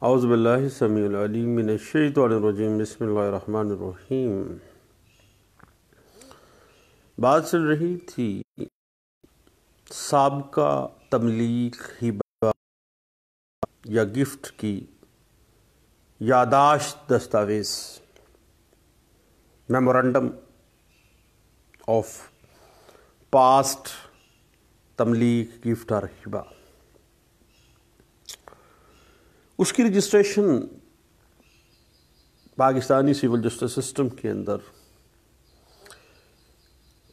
اعوذ باللہ السمیع العلیم من الشیطان الرجیم بسم اللہ الرحمن الرحیم۔ بات چل رہی تھی سابقہ تملیک، ہبہ یا گفٹ کی یادداشت دستاویز، میمورنڈم آف پاسٹ تملیک، گفٹ اور ہبہ، اس کی registration Pakistani civil justice system کے اندر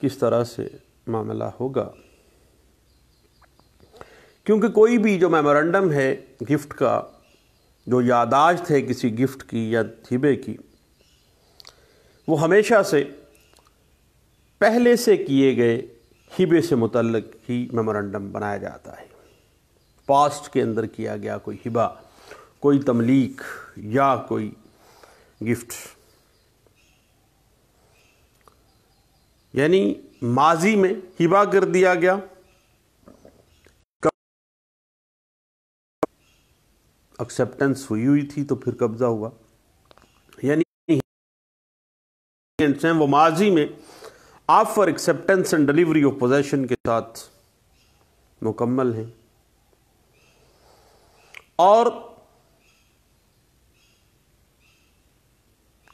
کس طرح سے معاملہ ہوگا، کیونکہ کوئی بھی جو میمورنڈم ہے گفٹ کا، جو یادداشت ہے کسی گفٹ کی یا ہبے کی، وہ ہمیشہ سے پہلے سے کیے گئے ہبے سے متعلق ہی میمورنڈم بنایا جاتا ہے۔ پاسٹ کے اندر کیا گیا کوئی ہبہ، کوئی تملیک یا کوئی گفٹ، یعنی ماضی میں ہبہ کر دیا گیا، ایکسیپٹنس ہوئی تھی تو پھر قبضہ ہوا، یعنی وہ ماضی میں offer acceptance and delivery of position کے ساتھ مکمل ہیں، اور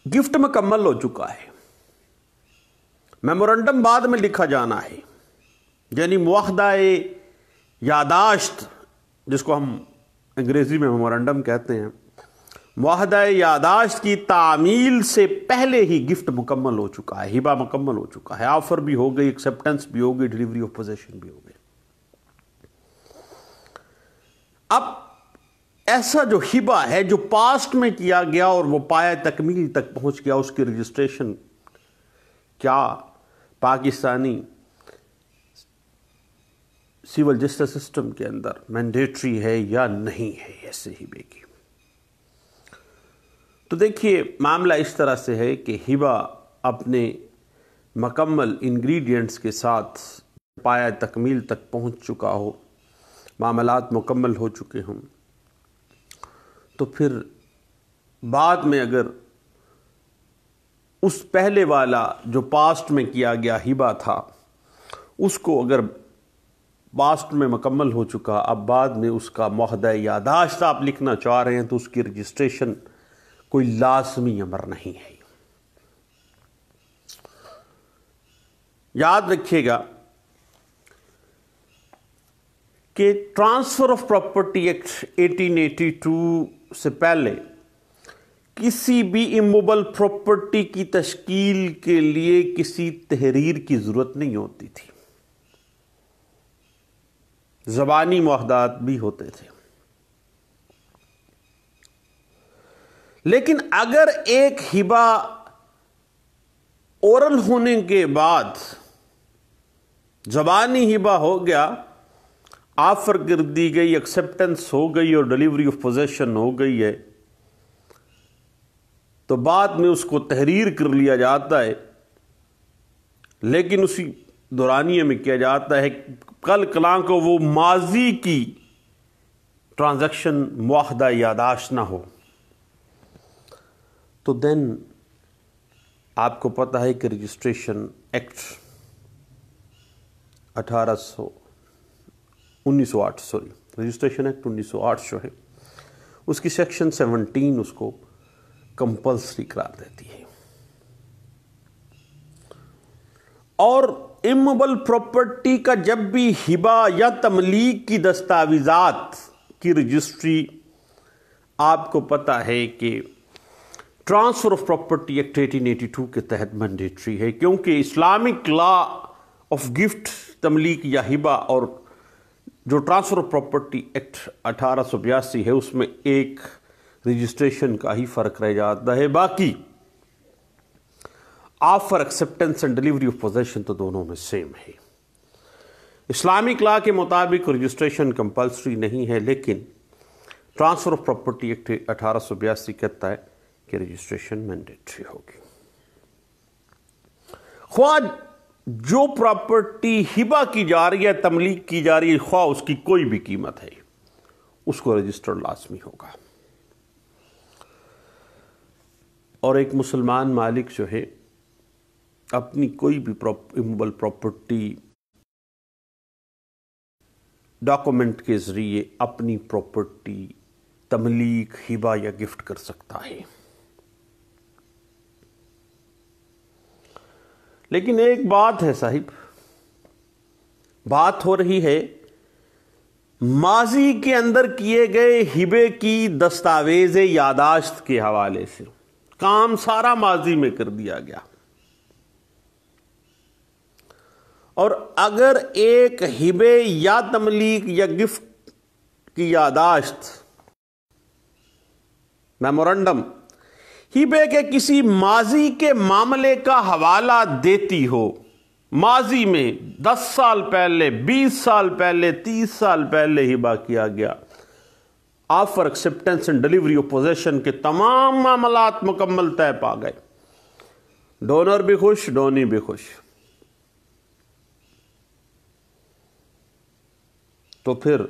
گفٹ مکمل ہو چکا ہے، میمورنڈم بعد میں لکھا جانا ہے، یعنی معاہدہ یادداشت جس کو ہم انگریزی میں میمورنڈم کہتے ہیں، معاہدہ یادداشت کی تعمیل سے پہلے ہی گفٹ مکمل ہو چکا ہے، ہبہ مکمل ہو چکا ہے، آفر بھی ہو گئی، ایکسیپٹنس بھی ہو گئی، ڈیلیوری آف پوزیشن بھی ہو گئی۔ اب ایسا جو ہبہ ہے جو پاسٹ میں کیا گیا اور وہ پایہ تکمیل تک پہنچ گیا، اس کی رجسٹریشن کیا پاکستانی سول جسٹس سسٹم کے اندر مینڈیٹری ہے یا نہیں ہے ایسے ہبے کی؟ تو دیکھیے، معاملہ اس طرح سے ہے کہ ہبہ اپنے مکمل انگریڈینٹس کے ساتھ پایہ تکمیل تک پہنچ چکا ہو، معاملات مکمل ہو چکے ہوں، تو پھر بعد میں اگر اس پہلے والا جو پاسٹ میں کیا گیا ہبہ تھا، اس کو اگر پاسٹ میں مکمل ہو چکا، اب بعد میں اس کا معاہدہ یادداشت آپ لکھنا چاہ رہے ہیں، تو اس کی رجسٹریشن کوئی لازمی امر نہیں ہے۔ یاد رکھیے گا کہ ٹرانسفر آف پراپرٹی ایکٹ 1882 سے پہلے کسی بھی اموبل پراپرٹی کی تشکیل کے لیے کسی تحریر کی ضرورت نہیں ہوتی تھی، زبانی معاہدات بھی ہوتے تھے۔ لیکن اگر ایک ہبہ اورل ہونے کے بعد زبانی ہبہ ہو گیا، آفر کر دی گئی، ایکسیپٹنس ہو گئی اور ڈیلیوری آف پوزیشن ہو گئی ہے، تو بعد میں اس کو تحریر کر لیا جاتا ہے، لیکن اسی دورانیے میں کیا جاتا ہے کل کلاں کو وہ ماضی کی ٹرانزیکشن معاہدہ یادداشت نہ ہو، تو دین آپ کو پتہ ہے کہ رجسٹریشن ایکٹ 1908 رجسٹریشن ایکٹ 1908 جو ہے، اس کی سیکشن 17 اس کو کمپلسری قرار دیتی ہے، اور اموبل پراپرٹی کا جب بھی ہبہ یا تملیک کی دستاویزات کی رجسٹری، آپ کو پتہ ہے کہ ٹرانسفر آف پراپرٹی ایکٹ 1882 کے تحت مینڈیٹری ہے، کیونکہ اسلامک لا آف گفٹ، تملیک یا ہبہ، اور جو ٹرانسفر آف پراپرٹی ایکٹ 1882 ہے، اس میں ایک رجسٹریشن کا ہی فرق رہ جاتا ہے، باقی offer, acceptance and delivery of position تو دونوں میں سیم ہے۔ اسلامک لا کے مطابق رجسٹریشن کمپلسری نہیں ہے، لیکن ٹرانسفر آف پراپرٹی ایکٹ 1882 کہتا ہے کہ رجسٹریشن مینڈیٹری ہوگی، خواہ جو پراپرٹی ہبہ کی جا رہی ہے، تملیک کی جا رہی ہے، خواہ اس کی کوئی بھی قیمت ہے، اس کو رجسٹر لازمی ہوگا۔ اور ایک مسلمان مالک جو ہے اپنی کوئی بھی امویبل پراپرٹی ڈاکومنٹ کے ذریعے اپنی پراپرٹی تملیک، ہبہ یا گفٹ کر سکتا ہے. لیکن ایک بات ہے صاحب، بات ہو رہی ہے ماضی کے اندر کیے گئے ہبے کی دستاویز یادداشت کے حوالے سے. کام سارا ماضی میں کر دیا گیا، اور اگر ایک ہبے یا تملیک یا گفٹ کی یادداشت، میمورنڈم، ہبے کے کسی ماضی کے معاملے کا حوالہ دیتی ہو، ماضی میں 10 سال پہلے، 20 سال پہلے، 30 سال پہلے ہبہ کیا گیا، offer, acceptance and delivery of position کے تمام معاملات مکمل طے پا گئے، ڈونر بھی خوش، ڈونی بھی خوش، تو پھر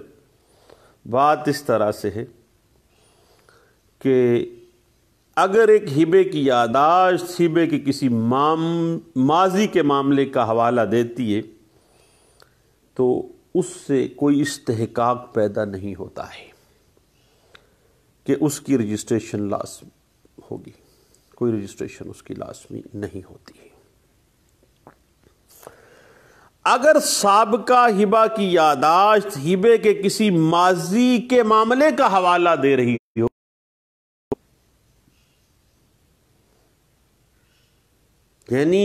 بات اس طرح سے ہے کہ اگر ایک ہبے کی یادداشت ہبے کے کسی ماضی کے معاملے کا حوالہ دیتی ہے تو اس سے کوئی استحقاق پیدا نہیں ہوتا ہے کہ اس کی رجسٹریشن لازم ہوگی، کوئی رجسٹریشن اس کی لازمی نہیں ہوتی ہے. اگر سابقہ ہبہ کی یادداشت ہبے کے کسی ماضی کے معاملے کا حوالہ دے رہی ہو، یعنی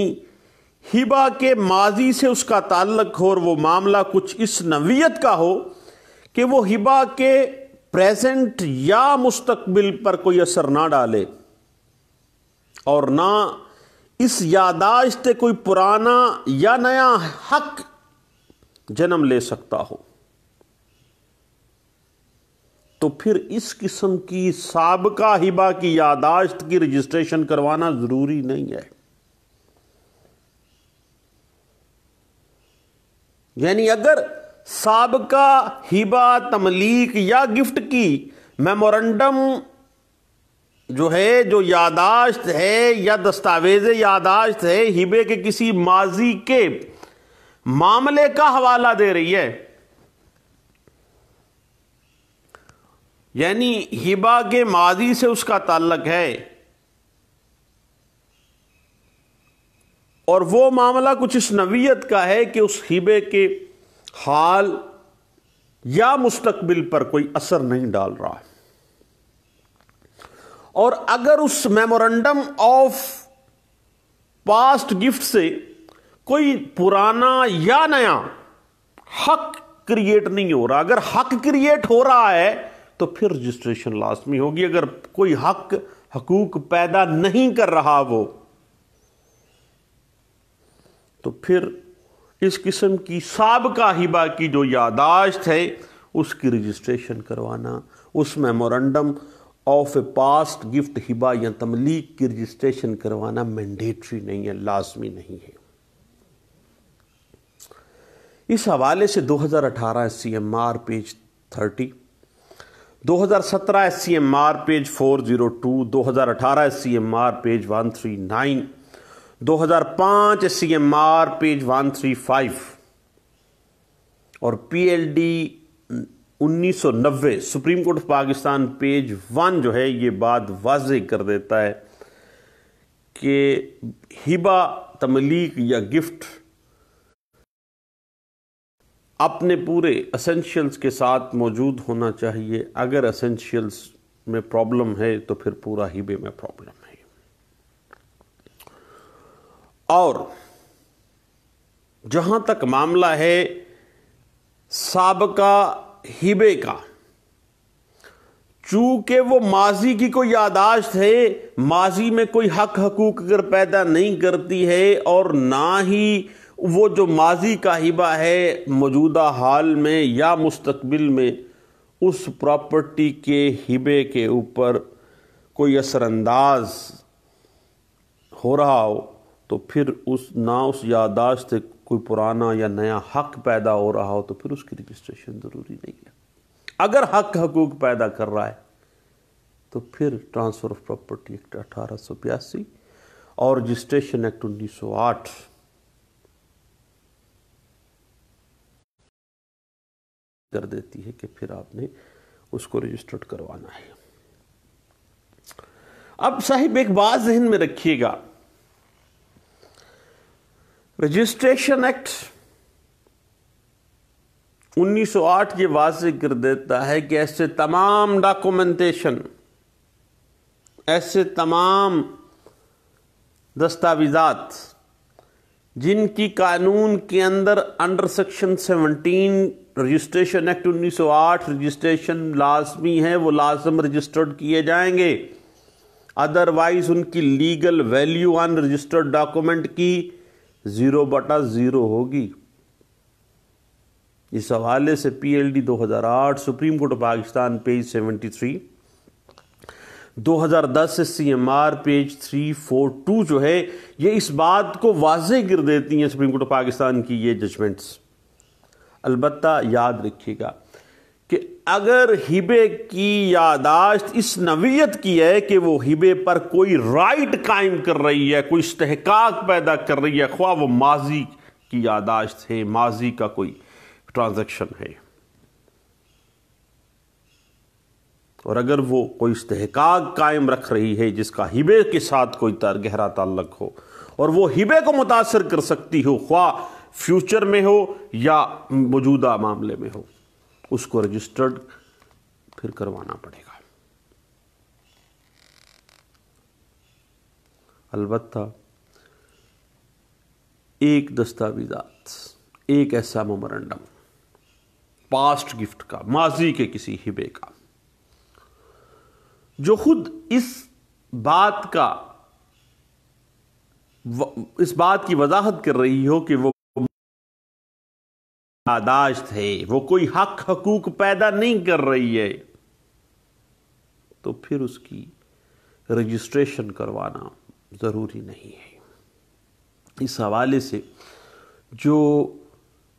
ہبہ کے ماضی سے اس کا تعلق ہو اور وہ معاملہ کچھ اس نوعیت کا ہو کہ وہ ہبہ کے پریزنٹ یا مستقبل پر کوئی اثر نہ ڈالے اور نہ اس یادداشت کوئی پرانا یا نیا حق جنم لے سکتا ہو، تو پھر اس قسم کی سابقہ ہبہ کی یادداشت کی رجسٹریشن کروانا ضروری نہیں ہے. یعنی اگر سابقہ ہبہ، تملیک یا گفٹ کی میمورنڈم جو ہے، جو یادداشت ہے یا دستاویز یادداشت ہے، ہبے کے کسی ماضی کے معاملے کا حوالہ دے رہی ہے، یعنی ہبہ کے ماضی سے اس کا تعلق ہے اور وہ معاملہ کچھ اس نوعیت کا ہے کہ اس ہبے کے حال یا مستقبل پر کوئی اثر نہیں ڈال رہا، اور اگر اس میمورنڈم آف پاسٹ گفٹ سے کوئی پرانا یا نیا حق کریٹ نہیں ہو رہا، اگر حق کریٹ ہو رہا ہے تو پھر رجسٹریشن لازمی ہوگی. اگر کوئی حقوق پیدا نہیں کر رہا وہ، تو پھر اس قسم کی سابقہ ہبہ کی جو یادداشت ہے اس کی رجسٹریشن کروانا، اس memorandum of a past gift ہبہ یا تملیک کی رجسٹریشن کروانا مینڈیٹری نہیں ہے، لازمی نہیں ہے. اس حوالے سے 2018 SCMR page 30، 2017 SCMR page 402، 2018 SCMR page 139، 2005 SCMR page 135 اور PLD 1990 supreme court of Pakistan page 1 جو ہے یہ بات واضح کر دیتا ہے کہ ہبہ، تملیک یا گفٹ اپنے پورے اسینشیلز کے ساتھ موجود ہونا چاہیے. اگر اسینشیلز میں پرابلم ہے تو پھر پورا ہبے میں پرابلم ہے. اور جہاں تک معاملہ ہے سابقہ ہبے کا، چونکہ وہ ماضی کی کوئی یادداشت ہے، ماضی میں کوئی حق حقوق اگر پیدا نہیں کرتی ہے اور نہ ہی وہ جو ماضی کا ہبہ ہے موجودہ حال میں یا مستقبل میں اس پراپرٹی کے ہبے کے اوپر کوئی اثر انداز ہو رہا ہو، تو پھر نہ اس یادداشت سے کوئی پرانا یا نیا حق پیدا ہو رہا ہو تو پھر اس کی رجسٹریشن ضروری نہیں ہے. اگر حق حقوق پیدا کر رہا ہے تو پھر ٹرانسفر آف پراپرٹی ایکٹ 1882 اور رجسٹریشن ایکٹ 1908 کر دیتی ہے کہ پھر آپ نے اس کو رجسٹرڈ کروانا ہے۔ اب صاحب ایک بات ذہن میں رکھیے گا، رجسٹریشن ایکٹ 1908 یہ واضح کر دیتا ہے کہ ایسے تمام ڈاکومنٹیشن، ایسے تمام دستاویزات جن کی قانون کے اندر under section 17 registration act 1908 registration لازمی ہے، وہ لازم رجسٹرڈ کیے جائیں گے، ادروائز ان کی legal value on registered document کی 0/0 ہوگی۔ اس حوالے سے P L D 2008 supreme court of Pakistan page 73، 2010 C M R page 342 جو ہے یہ اس بات کو واضح کر دیتی ہیں سپریم کورٹ آف پاکستان کی یہ ججمنٹس۔ البتہ یاد رکھیے گا کہ اگر ہبے کی یادداشت اس نوعیت کی ہے کہ وہ ہبے پر کوئی رائٹ قائم کر رہی ہے، کوئی استحقاق پیدا کر رہی ہے، خواہ وہ ماضی کی یادداشت ہے، ماضی کا کوئی ٹرانزیکشن ہے، اور اگر وہ کوئی استحقاق قائم رکھ رہی ہے جس کا ہبے کے ساتھ کوئی گہرا تعلق ہو اور وہ ہبے کو متاثر کر سکتی ہو، خواہ فیوچر میں ہو یا موجودہ معاملے میں ہو، اس کو رجسٹرڈ پھر کروانا پڑے گا۔ البتہ ایک دستاویزات، ایک ایسا میمورنڈم پاسٹ گفٹ کا، ماضی کے کسی ہبے کا، جو خود اس بات کی وضاحت کر رہی ہو کہ وہ یادداشت ہے، وہ کوئی حق حقوق پیدا نہیں کر رہی ہے، تو پھر اس کی رجسٹریشن کروانا ضروری نہیں ہے۔ اس حوالے سے جو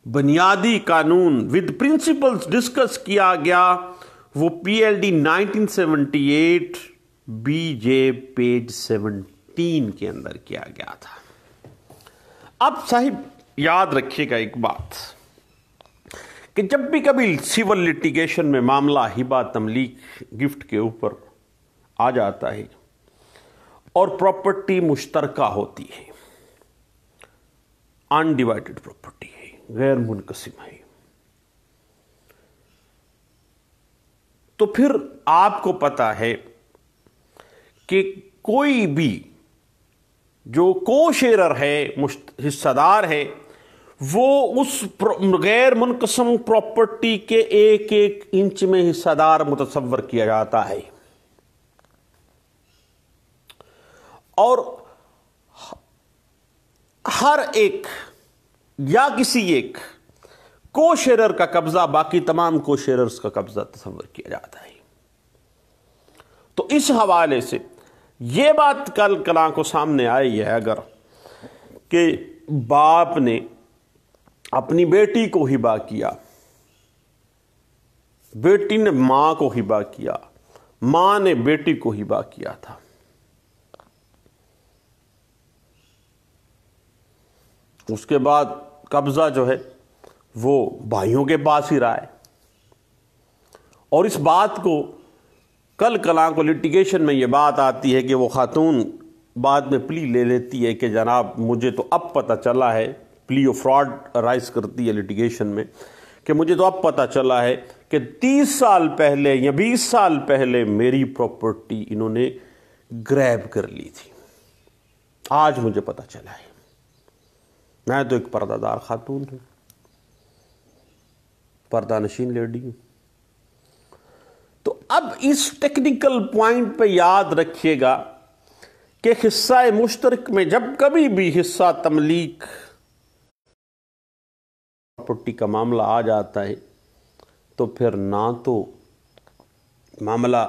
بنیادی قانون ود پرنسپلز ڈسکس کیا گیا وہ پی L D 1978 B J page 17 کے اندر کیا گیا تھا۔ اب صاحب یاد رکھیے گا ایک بات کہ جب بھی کبھی سیول لٹیگیشن میں معاملہ ہبہ تملیک گفٹ کے اوپر آ جاتا ہے اور پراپرٹی مشترکہ ہوتی ہے، انڈیوائیڈڈ پراپرٹی ہے، غیر منقسم ہے، تو پھر آپ کو پتا ہے کہ کوئی بھی جو کو شیئرر ہے، حصہ دار ہے، وہ اس غیر منقسم پراپرٹی کے ایک ایک انچ میں حصہ دار متصور کیا جاتا ہے، اور ہر ایک یا کسی ایک کو شیئرر کا قبضہ باقی تمام کو شیئررز کا قبضہ تصور کیا جاتا ہے۔ تو اس حوالے سے یہ بات کل کلاں کو سامنے آئی ہے اگر کہ باپ نے اپنی بیٹی کو ہبہ کیا، بیٹی نے ماں کو ہبہ کیا، ماں نے بیٹی کو ہبہ کیا تھا، اس کے بعد قبضہ جو ہے وہ بھائیوں کے پاس ہی رہا ہے، اور اس بات کو کل کلاں کو لٹیگیشن میں یہ بات آتی ہے کہ وہ خاتون بعد میں پلی لے لیتی ہے کہ جناب مجھے تو اب پتہ چلا ہے، پلی آف فراڈ رائز کرتی ہے لٹیگیشن میں کہ مجھے تو اب پتہ چلا ہے کہ 30 سال پہلے یا 20 سال پہلے میری پراپرٹی انہوں نے گریب کر لی تھی، آج مجھے پتہ چلا ہے، میں تو ایک پردہ دار خاتون ہوں، پردہ نشین لیڈی ہوں۔ تو اب اس ٹیکنیکل پوائنٹ پہ یاد رکھیے گا کہ حصہ مشترک میں جب کبھی بھی حصہ تملیک پراپرٹی کا معاملہ آ جاتا ہے تو پھر نہ تو معاملہ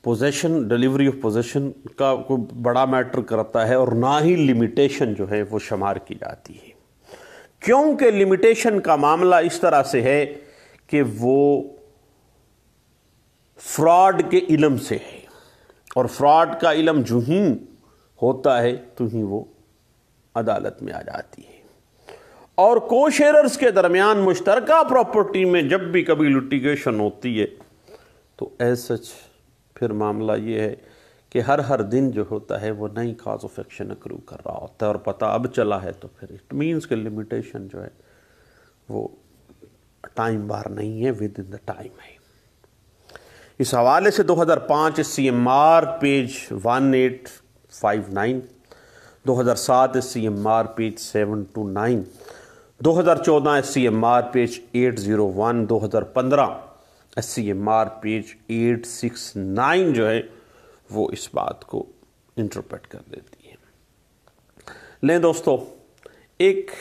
پوزیشن، ڈیلیوری آف پوزیشن کا کوئی بڑا میٹر کرتا ہے، اور نہ ہی لمیٹیشن جو ہے وہ شمار کی جاتی ہے، کیونکہ لمیٹیشن کا معاملہ اس طرح سے ہے کہ وہ فراڈ کے علم سے ہے، اور فراڈ کا علم جو ہی ہوتا ہے تو ہی وہ عدالت میں آ جاتی ہے. اور کو شیئررز کے درمیان مشترکہ پراپرٹی میں جب بھی کبھی لٹیگیشن ہوتی ہے تو ایز سچ پھر معاملہ یہ ہے کہ ہر دن جو ہوتا ہے وہ نئی کاز آف ایکشن اکرو کر رہا ہوتا ہے، اور پتہ اب چلا ہے تو پھر اٹ مینس کہ لمیٹیشن جو ہے وہ ٹائم بار نہیں ہے، ود ان دا ٹائم ہے. اس حوالے سے 2005 CMR page 1859، 2007 CMR page 729، 2014 CMR page 801، 2015 CMR page 869 جو ہے وہ اس بات کو انٹرپریٹ کر دیتی ہے. لیں دوستو، ایک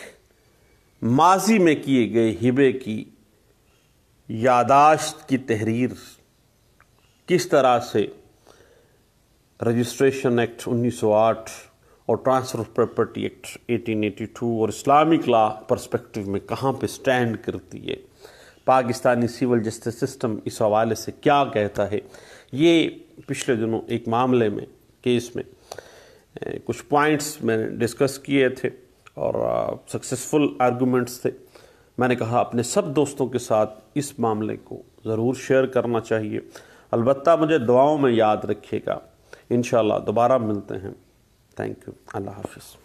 ماضی میں کیے گئے ہبے کی یاداشت کی تحریر کس طرح سے رجسٹریشن ایکٹ 1908 اور ٹرانسفر آف پراپرٹی ایکٹ 1882 اور اسلامک لا پرسپیکٹو میں کہاں پہ سٹینڈ کرتی ہے، پاکستانی سول جسٹس سسٹم اس حوالے سے کیا کہتا ہے، یہ پچھلے دنوں ایک معاملے میں کیس میں کچھ پوائنٹس میں نے ڈسکس کیے تھے اور سکسیسفل آرگومنٹس تھے. میں نے کہا اپنے سب دوستوں کے ساتھ اس معاملے کو ضرور شیئر کرنا چاہیے. البتہ مجھے دعاؤں میں یاد رکھیے گا. انشاءاللہ دوبارہ ملتے ہیں. Thank you. اللہ حافظ.